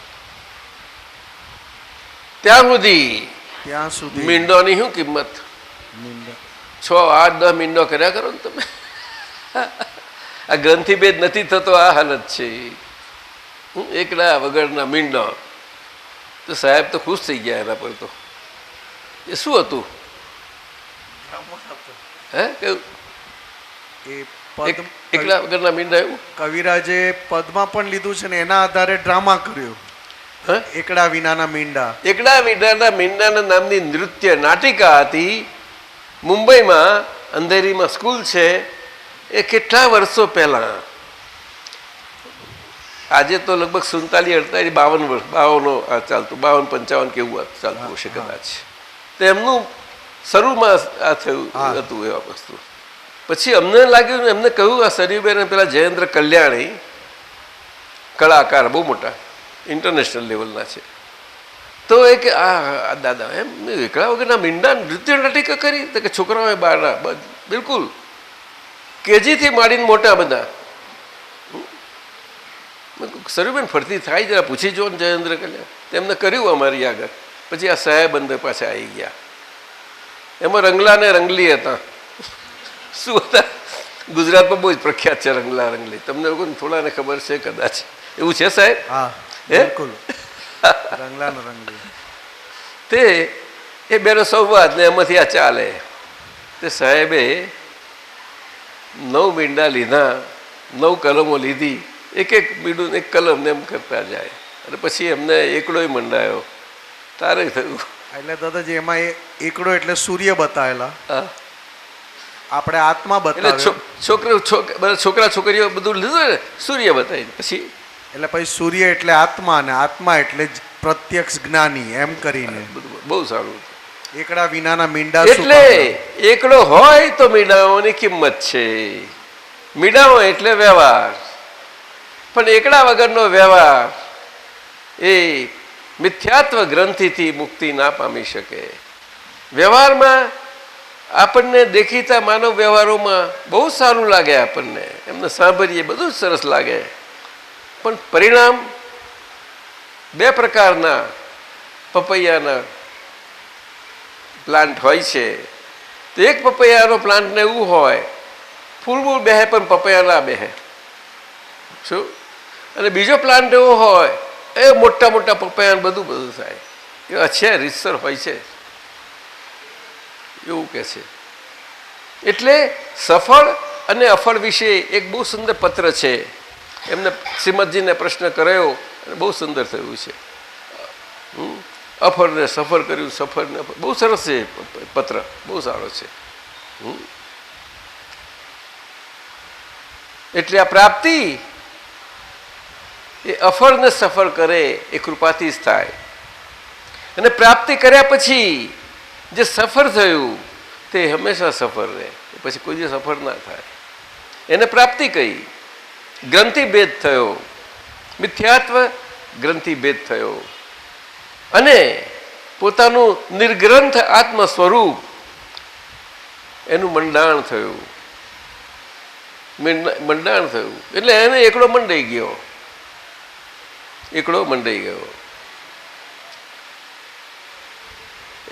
ત્યાં સુધી ત્યાં સુધી મીંડોની શું કિંમત? મીંડા 6, 8, 10 મીંડો કર્યા કરો ને તમે. આ ગ્રંથિભેદ નથી થતો, આ હાલત છે. એકલા વગરના મીંડો. તો સાહેબ તો ખુશ થઈ ગયા એના પર. તો એ શું હતું? હે કેવું? એ પદ એકલા વગરના મીંડા એવું? કવિરાજે પદમાં પણ લીધું છે ને એના આધારે ડ્રામા કર્યો. હા, એકડા વિનાના મીંડા. એકલા મીંડાના મીંડાના નામની નૃત્ય નાટિકા હતી મુંબઈમાં. અંધેરીમાં સ્કૂલ છે. એ કેટલા વર્ષો પહેલા. આજે તો લગભગ 47, 48, 52 વર્ષ, 52 આ ચાલતું, 52, 55 કેવું ચાલતું હશે કદાચ. તો એમનું શરૂમાં આ થયું હતું એવા વસ્તુ. પછી અમને લાગ્યું ને એમને કહ્યું આ સરીબેન પેલા જયેન્દ્ર કલ્યાણી કલાકાર બહુ મોટા ઇન્ટરનેશનલ લેવલના છે. તો એ કે આ દાદા એમ એકલા વગરના મીંડા નૃત્ય નાટિકા કરી તો કે છોકરાઓએ બહારના બિલકુલ કેજીથી માંડીને મોટા બધા. સરુબેન ફરતી થાય જરા પૂછી જો ને જયેન્દ્ર કલ્યાણ. તેમને કર્યું અમારી આગળ. પછી આ સાહેબ અંદર પાછા આવી ગયા. એમાં રંગલા ને રંગલી હતા. શું હતા? ગુજરાતમાં બહુ જ પ્રખ્યાત છે રંગલા રંગલી. તમને લોકોને થોડાને ખબર છે કદાચ. એવું છે સાહેબ? હા હે? બિલકુલ. રંગલાનો રંગલી. તે એ બેનો સંવાદ ને એમાંથી આ ચાલે. તે સાહેબે 9 મીંડા લીધા, 9 કલમો લીધી. એક મીંડું એક કલમ ને એમ કરતા જાય. અને પછી એમને એકડોય મંડાયો. તારે થયું. એટલે દાદાજી એમાં એકડો એટલે સૂર્ય બતાવેલા, હા, આપણે આત્મા એટલે બતાવ્યો. છોકરા છોકરીઓ બધું લીધું ને સૂર્ય બતાવી. પછી એટલે પછી સૂર્ય એટલે આત્મા ને આત્મા એટલે જ પ્રત્યક્ષ જ્ઞાની એમ કરીને બધું બહુ સારું. એકડા વિનાના મીંડા શું એટલે કામના? એકડો હોય તો મીંડાઓની કિંમત છે. મીંડાઓ એટલે વ્યવહાર. પણ એકડા વગરનો વ્યવહાર એ મિથ્યાત્વ ગ્રંથિથી મુક્તિ ના પામી શકે. વ્યવહારમાં આપણને દેખીતા માનવ વ્યવહારોમાં બહુ સારું લાગે, આપણને એમને સાંભળીએ બધું જ સરસ લાગે. પણ પરિણામ 2 પ્રકારના પપૈયાના પ્લાન્ટ હોય છે. તો એક પપૈયાનો પ્લાન્ટને એવું હોય ફૂલ બેહે પણ પપૈયા ના બેહે. શું? અને બીજો પ્લાન્ટ એવો હોય એ મોટા મોટા પપૈયા બધું થાય. એવા છે રીતસર હોય છે એવું કહે છે. એટલે સફળ અને અફળ વિશે એક બહુ સુંદર પત્ર છે. એમને શ્રીમદજીને પ્રશ્ન કર્યો અને બહુ સુંદર થયું છે. અફળને સફળ કર્યું, સફળને બહુ સરસ છે પત્ર, બહુ સારો છે. એટલે આ પ્રાપ્તિ એ અફળને સફળ કરે એ કૃપાથી જ થાય. અને પ્રાપ્તિ કર્યા પછી જે સફળ થયું તે હંમેશા સફળ રહે. પછી કોઈ જે સફળ ના થાય. એને પ્રાપ્તિ કહી. ગ્રંથિભેદ થયો, મિથ્યાત્વ ગ્રંથિભેદ થયો અને પોતાનું નિર્ગ્રંથ આત્મ સ્વરૂપ એનું મંડાણ થયું. મંડાણ થયું એટલે એને એકડો મંડાઈ ગયો. એકડો મંડાઈ ગયો.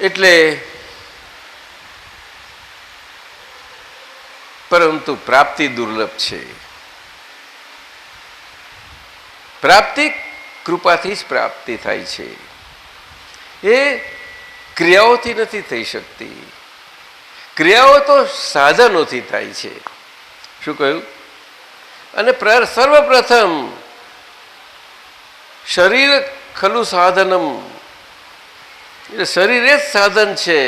એટલે પરંતુ પ્રાપ્તિ દુર્લભ છે. પ્રાપ્તિ કૃપાથી જ પ્રાપ્તિ થાય છે. એ ક્રિયાઓથી નથી થઈ શકતી. ક્રિયાઓ તો સાધનોથી થાય છે. શું કહ્યું? અને સર્વપ્રથમ શરીર ખલું સાધનમ, એટલે શરીર જ સાધન છે.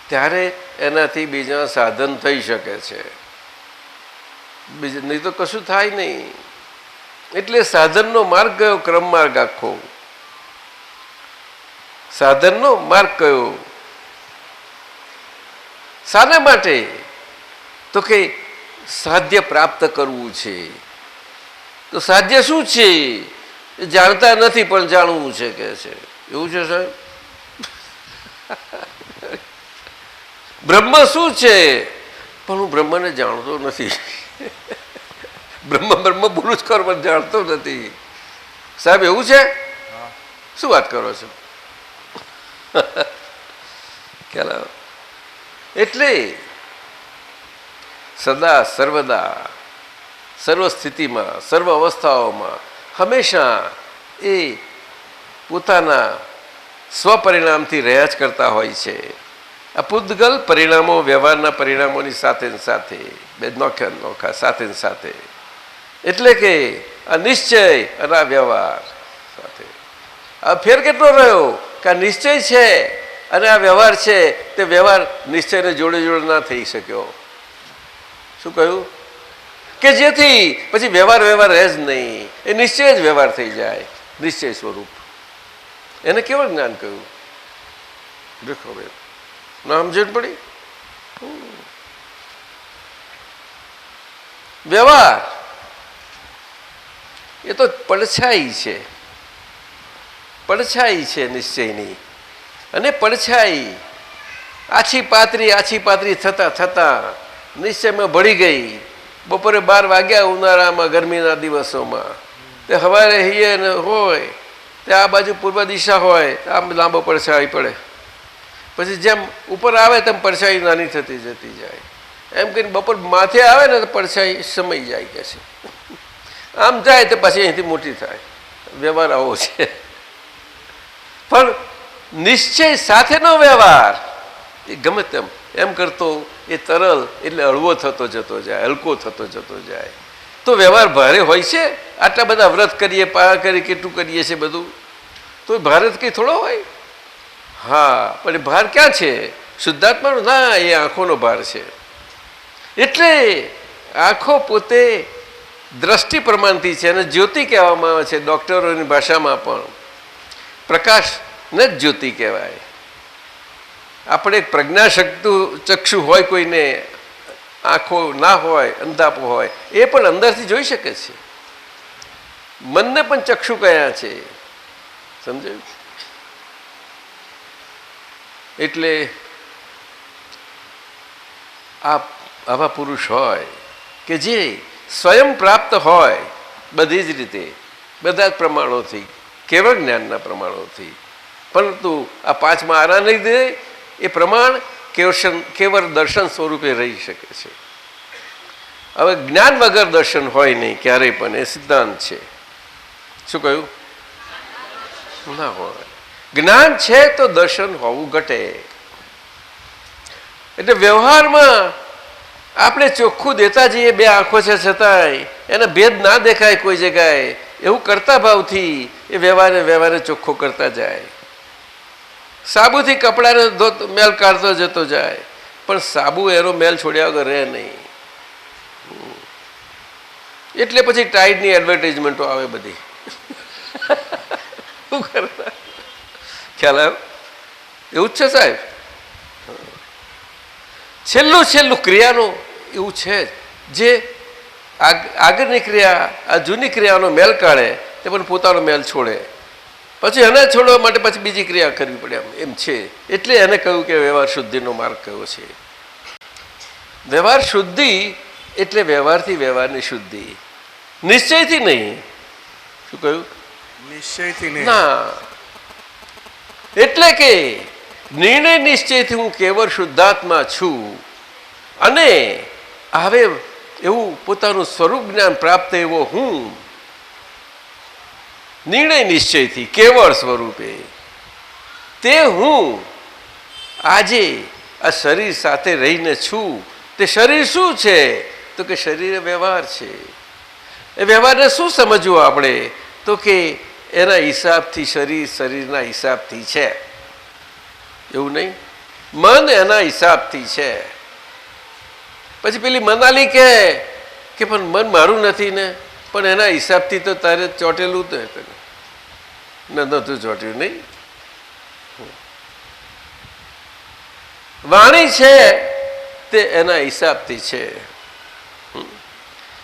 ત્યારે એનાથી બીજા સાધન થઈ શકે છે. નહીં તો કશું થાય નહીં. એટલે સાધનનો માર્ગ ગયો, ક્રમ માર્ગ આખો સાધનનો માર્ગ કયો. શાના માટે? તો કે સાધ્ય પ્રાપ્ત કરવું છે. તો સાધ્ય શું છે? જાણતા નથી પણ જાણવું છે કે છે. એવું છે સાહેબ? બ્રહ્મ શું છે? પણ હું બ્રહ્મને જાણતો નથી. બ્રહ્મ બોલું જ કર, પણ જાણતો નથી. સાહેબ એવું છે? શું વાત કરો છો? ખ્યાલ આવે? એટલે સદા સર્વદા સર્વ સ્થિતિમાં સર્વ અવસ્થાઓમાં હંમેશા એ પોતાના સ્વપરિણામથી રહ્યા જ કરતા હોય છે. આ પૂતગલ પરિણામો વ્યવહારના પરિણામોની સાથે સાથે બે નોખા સાથે સાથે, એટલે કે આ નિશ્ચય અને આ વ્યવહાર સાથે આ ફેર કેટલો રહ્યો કે આ નિશ્ચય છે અને આ વ્યવહાર છે, તે વ્યવહાર નિશ્ચયને જોડે જોડે ના થઈ શક્યો. શું કહ્યું? કે જેથી પછી વ્યવહાર રહે જ નહીં, એ નિશ્ચય જ વ્યવહાર થઈ જાય, નિશ્ચય સ્વરૂપ. એને કેવું જ્ઞાન કહ્યું? દેખો બે ના સમજણ પડી. વ્યવહાર એ તો પડછાઈ છે, પડછાઈ છે નિશ્ચયની. અને પડછાઈ આછી પાતરી થતા થતા નિશ્ચયમાં ભળી ગઈ. બપોરે 12 વાગ્યા ઉનાળામાં ગરમીના દિવસોમાં, તે સવારે હિયે હોય તે આ બાજુ પૂર્વ દિશા હોય, આમ લાંબો પડછાઈ પડે. પછી જેમ ઉપર આવે તેમ પડછાઈ નાની થતી જતી જાય. એમ કહીને બપોર માથે આવે ને તો પડછાઈ સમય જાય કે છે, આમ જાય તો પછી અહીંથી મોટી થાય. વ્યવહાર આવો છે. પણ નિશ્ચય સાથેનો વ્યવહાર એ ગમે તેમ એમ કરતો એ તરલ એટલે હળવો થતો જતો જાય, હલકો થતો જતો જાય. તો વ્યવહાર ભારે હોય છે? આટલા બધા વ્રત કરીએ, પાયા કરી, કેટલું કરીએ છીએ બધું, તો ભારત કંઈ થોડો હોય? હા, પણ એ ભાર ક્યાં છે? શુદ્ધાત્માનો ના, એ આંખોનો ભાર છે. એટલે આંખો પોતે દ્રષ્ટિ પ્રમાણથી છે અને જ્યોતિ કહેવામાં આવે છે. ડૉક્ટરોની ભાષામાં પણ પ્રકાશને જ જ્યોતિ કહેવાય. આપણે પ્રજ્ઞાશક્તિ ચક્ષુ હોય કોઈને, આંખો ના હોય, અંધાપો હોય, એ પણ અંદરથી જોઈ શકે છે. મનને પણ ચક્ષુ કયા છે, સમજાયું? એટલે આવા પુરુષ હોય કે જે સ્વયં પ્રાપ્ત હોય બધી જ રીતે, બધા જ પ્રમાણોથી, કેવળ જ્ઞાનના પ્રમાણોથી, પરંતુ આ 5મા આરા નહીં દે એ પ્રમાણ કેવળ દર્શન સ્વરૂપે રહી શકે છે. હવે જ્ઞાન વગર દર્શન હોય નહીં ક્યારેય પણ, એ સિદ્ધાંત છે. શું કહ્યું? ના હોય. જ્ઞાન છે તો દર્શન હોવું ઘટે. એટલે વ્યવહારમાં આપણે ચોખ્ખું દેતા જઈએ, 2 આંખો છે છતાંય એને ભેદ ના દેખાય કોઈ જગ્યાએ, એવું કરતા ભાવથી એ વ્યવહારે ચોખ્ખો કરતા જાય. સાબુથી કપડાનો મેલ કાઢતો જતો જાય, પણ સાબુ એનો મેલ છોડ્યા વગર રહે નહીં. એટલે પછી ટાઈડની એડવર્ટાઇઝમેન્ટો આવે બધી. શું કરતા? ખ્યાલ આવે? એવું જ છે સાહેબ. છેલ્લું ક્રિયાનું એવું છે જે આગળની ક્રિયા, આ જૂની ક્રિયાનો મેલ કાઢે તે પણ પોતાનો મેલ છોડે, પછી એને છોડવા માટે પછી બીજી ક્રિયા કરવી પડે એમ છે. એટલે એને કહ્યું કે વ્યવહાર શુદ્ધિનો માર્ગ કયો છે. વ્યવહાર શુદ્ધિ એટલે વ્યવહારથી વ્યવહારની શુદ્ધિ, નિશ્ચયથી નહીં. શું કહ્યું? નિશ્ચયથી નહીં. ના, એટલે કે નિર્ણય નિશ્ચયથી હું કેવળ શુદ્ધાત્મા છું અને હવે એવું પોતાનું સ્વરૂપ જ્ઞાન પ્રાપ્ત એવો હું નિર્ણય નિશ્ચયથી કેવળ સ્વરૂપે, તે હું આજે આ શરીર સાથે રહીને છું. તે શરીર શું છે? તો કે શરીર વ્યવહાર છે. એ વ્યવહારને શું સમજવું આપણે? તો કે એના હિસાબથી શરીરના હિસાબથી છે, એવું નહીં. મન એના હિસાબથી છે. પછી પેલી મનાલી કે પણ મન મારું નથી ને, પણ એના હિસાબથી તો તારે ચોટેલું તો નતું ચોટ્યું નહીં. વાણી છે તે એના હિસાબથી છે.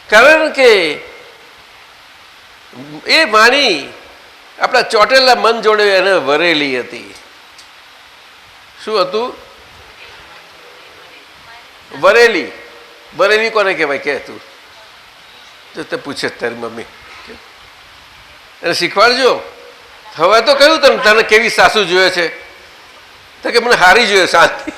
કારણ કે એ વાણી આપણા ચોટેલા મન જોડે એને વરેલી હતી. શું હતું? વરેલી. વરેલી કોને કહેવાય કે તું તો તે પૂછે તારી મમ્મી એને શીખવાડજો. હવે તો કહ્યું તને કેવી સાસુ જોઈએ છે તો કે મને હારી જોઈએ શાંતિ.